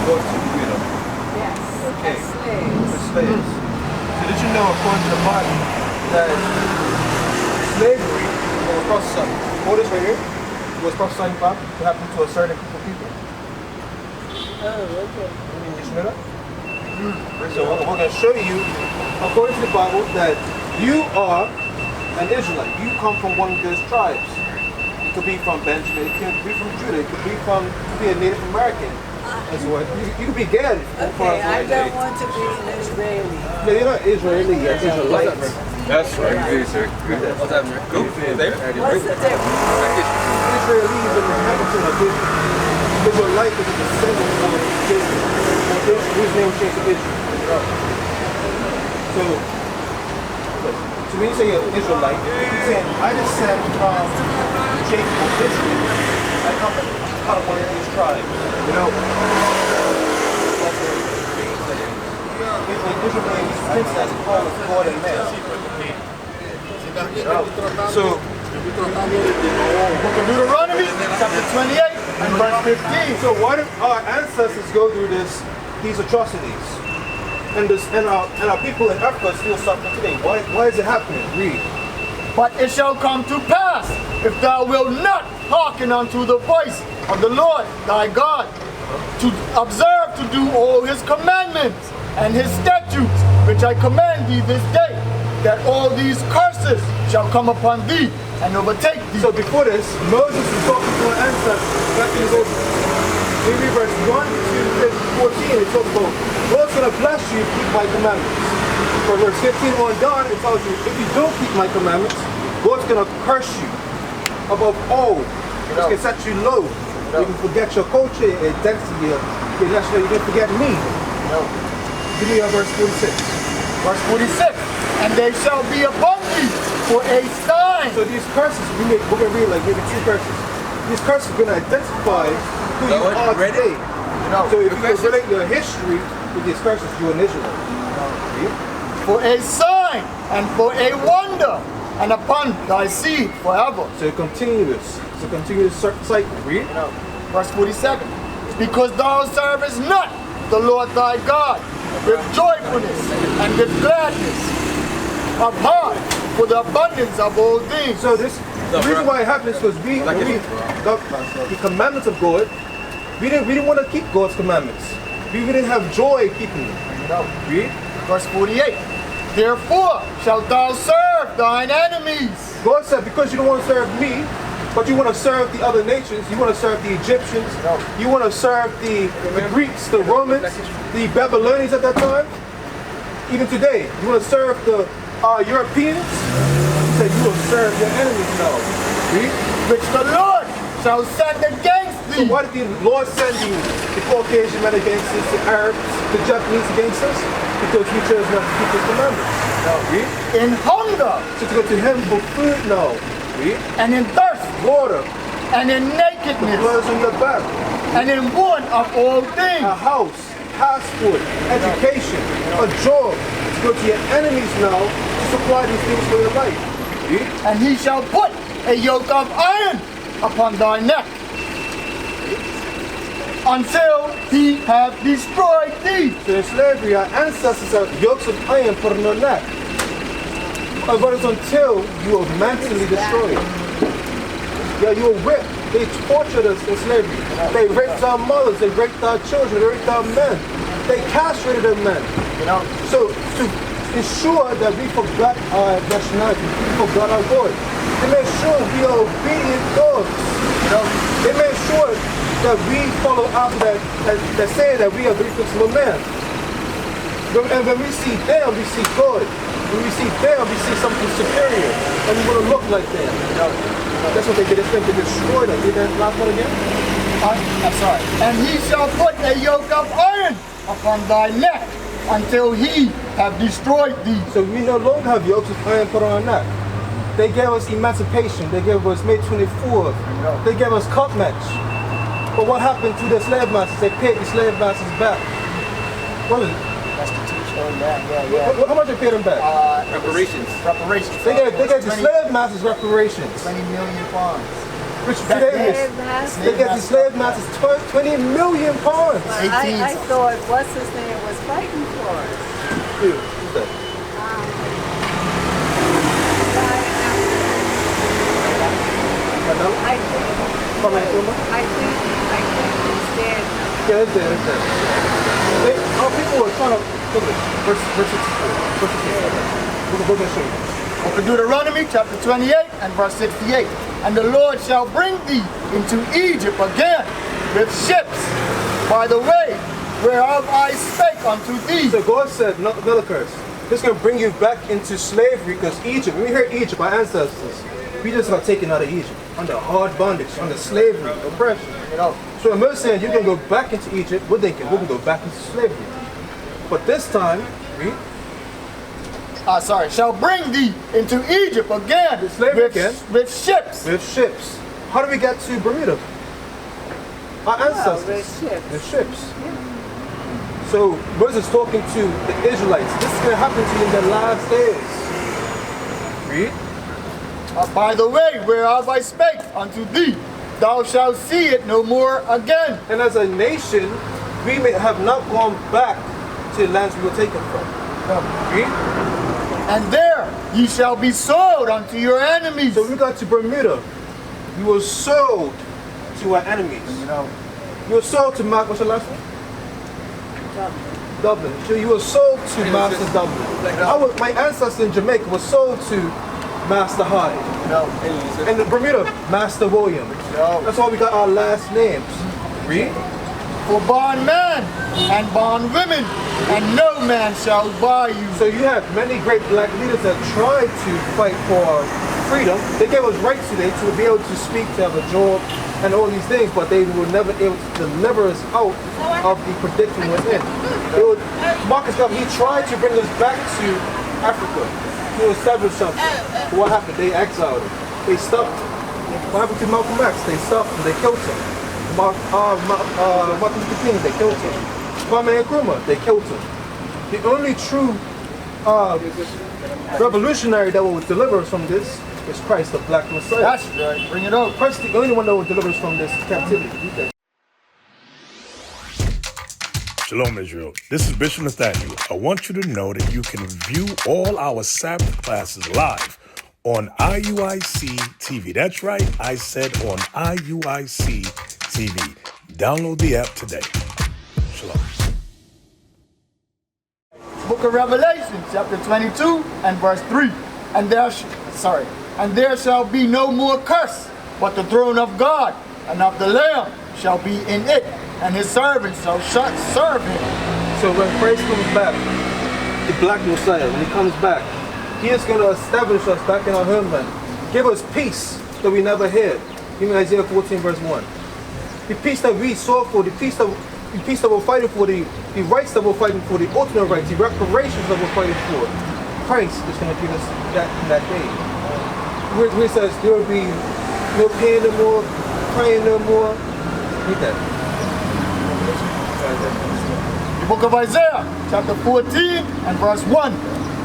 go to freedom. Yes. Okay. As slaves. The slaves. So did you know, according to the Bible, that slavery was prophesied? Hold this right here. It was prophesied about to happen to a certain group of people. Oh, okay. Did you know that? So we're going to show you, according to the Bible, that you are an Israelite. You come from one of those tribes. It could be from Benjamin, it could be from Judah, it could be a Native American. As well. You could be Gad. Okay, I don't want to be an Israeli. No, you're not Israeli, you're Israelite. That's right. What's that, man? Go. What's the difference? Israeli is an inhabitant of Israel. Israelite is a descendant of Israel. His name was changed to Israel. So when you say you're Israelite, you're saying, I descend from Jacob of Israel. I come out of one of these tribes. You know? Israel is princess called God and man. So, Book of Deuteronomy, chapter 28 and verse 15. so why did our ancestors go through these atrocities? And our people in Africa still suffer today. Why is it happening? Read. But it shall come to pass, if thou wilt not hearken unto the voice of the Lord thy God, to observe to do all his commandments and his statutes, which I command thee this day, that all these curses shall come upon thee and overtake thee. So before this, Moses was talking to our ancestors back in his old maybe verse 1 to 14, it talks about God's going to bless you if you keep my commandments. For verse 15 on down, it tells you, if you don't keep my commandments, God's going to curse you above all. It's going to set you low. You can forget your culture, your identity, your nationality. You can forget me. Give me verse 46. Verse 46, and they shall be upon thee for a sign. So these curses, we're going to read like maybe 2 verses. These curses are going to identify who you are today. So if you relate your history with these curses, you're an Israelite. For a sign and for a wonder, and upon thy seed forever. So it's a continuous cycle. Read. Verse 47, because thou servest not the Lord thy God with joyfulness and with gladness of heart for the abundance of all things. So the reason why it happens is because the commandments of God, we didn't want to keep God's commandments. We didn't have joy keeping them. Read. Verse 48, therefore shalt thou serve thine enemies. God said, because you don't want to serve me, but you want to serve the other nations, you want to serve the Egyptians, you want to serve the Greeks, the Romans, the Babylonians at that time, even today, you want to serve the Europeans, he said you will serve your enemies now. Read. Which the Lord shall send against thee. So why did the Lord send you the Caucasian men against us, the Arabs, the Japanese against us? Because we chose not to keep his commandments. Read. In hunger. So to go to him for food now. Read. And in thirst. Water. And in nakedness. The clothes on your back. And in want of all things. A house, passport, education, a job. To go to your enemies now to supply these things for your life. Read. And he shall put a yoke of iron upon thy neck, until he have destroyed thee. So in slavery, our ancestors have yokes of iron put on their neck. But it's until you are mentally destroyed. Yeah, you were whipped. They tortured us in slavery. They raped our mothers. They raped our children. They raped our men. They castrated our men. So to ensure that we forgot our nationality, we forgot our God. They made sure we are obedient dogs. They made sure that we follow after that saying that we are very principled men. And when we see them, we see God. When we see them, we see something superior. And we want to look like them. That's what they did. They destroyed us. Did that last one again? I'm sorry. And he shall put a yoke of iron upon thy neck, until he have destroyed thee. So we no longer have yokes of iron put on our neck. They gave us emancipation. They gave us May 24th. They gave us cup match. But what happened to the slave masters? They paid the slave masters back. What is it? Restitution, yeah. How much they paid them back? Reparations. Reparations. They gave the slave masters reparations. 20 million pounds. Which Slave today master? they get the slave masters 20 million pounds. I thought, what's his name, was fighting for us. Who's that? I think he's dead. Yeah, it's dead, it's dead. Our people were trying to, look at this, verse 64. Verse 64. We're going to show you. Deuteronomy chapter 28 and verse 68. And the Lord shall bring thee into Egypt again with ships by the way whereof I spake unto thee. So God said, another curse. This is going to bring you back into slavery because Egypt, when we hear Egypt, our ancestors, we just got taken out of Egypt under hard bondage, under slavery, oppression. You know? So when Moses saying you can go back into Egypt, we're thinking we can go back into slavery. But this time, shall bring thee into Egypt again with ships. With ships. How do we get to Bermuda? Our ancestors. With ships. Yeah. So Moses talking to the Israelites. This is going to happen to you in the last days. Read. By the way whereof I spake unto thee, thou shalt see it no more again. And as a nation, we may have not gone back to the lands we were taken from. Read. And there ye shall be sold unto your enemies. So we got to Bermuda. We were sold to our enemies. We were sold to what's the last one? Dublin. So you were sold to Master Dublin. My ancestors in Jamaica were sold to Master Hyde. And in Bermuda, Master William. That's why we got our last names. Read. For bondmen and bondwomen, and no man shall buy you. So you have many great black leaders that tried to fight for freedom. They gave us rights today to be able to speak, to have a job, and all these things, but they were never able to deliver us out of the predicament we're in. Marcus Garvey, he tried to bring us back to Africa to establish something. But what happened? They exiled him. They stopped. What happened to Malcolm X? They stopped him. They killed him. Martin Luther King, they killed him. Kwame Nkrumah, they killed him. The only true revolutionary that will deliver us from this is Christ, the Black Messiah. That's right. Bring it on. Christ, the only one that will deliver us from this captivity. Shalom, Israel. This is Bishop Nathaniel. I want you to know that you can view all our Sabbath classes live on IUIC TV. That's right, I said on IUIC TV. Download the app today. Shalom. Book of Revelation, chapter 22 and verse 3. And there shall be no more curse, but the throne of God and of the Lamb shall be in it, and his servants shall serve him. So when Christ comes back, the Black Messiah, when he comes back, he is going to establish us back in our homeland. Give us peace that we never had. Give me Isaiah 14 verse 1. The peace that we sought for, the peace that we're fighting for, the rights that we're fighting for, the ultimate rights, the reparations that we're fighting for. Christ is going to give us that in that day. Where it says there will be no pain no more, crying no more. Read that. The book of Isaiah, chapter 14 and verse 1.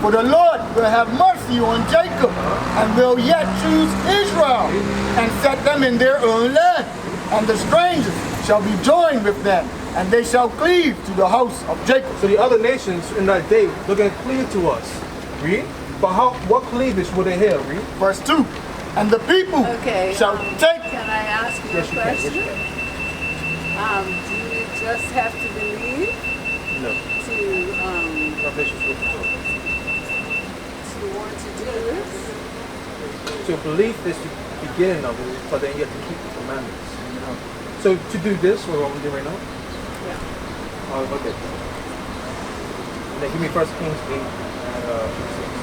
For the Lord will have mercy on Jacob, and will yet choose Israel, and set them in their own land. And the strangers shall be joined with them, and they shall cleave to the house of Jacob. So the other nations in that day, they're going to cleave to us. Read. But what cleavage will they have? Read. Verse 2. And the people shall take... Can I ask you a question? Do you just have to believe? No. To want to do this? So belief is the beginning of it, but then you have to keep the commandments. So to do this, what we're doing right now? Yeah. Okay. And then give me 1 Kings 8 and 6.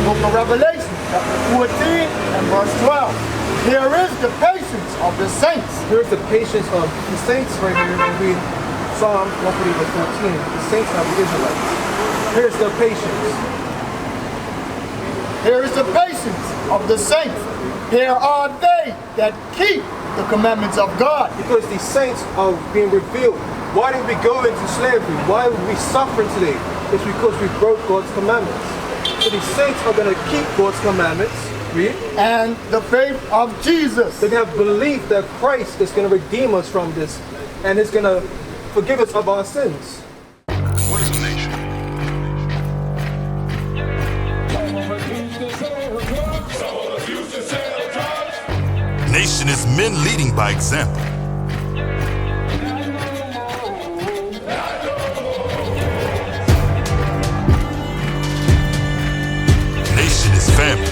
Book of Revelation, chapter 14 and verse 12. Here is the patience of the saints. Here's the patience of the saints right here. We read Psalm 140 verse 14. The saints are the Israelites. Here's their patience. Here is the patience of the saints. Here are they that keep the commandments of God. Because the saints are being revealed. Why did we go into slavery? Why would we suffer today? It's because we broke God's commandments. So the saints are going to keep God's commandments, Read. And the faith of Jesus. They can have belief that Christ is going to redeem us from this and is going to forgive us of our sins. What is a nation? Nation is men leading by example. Nation is family.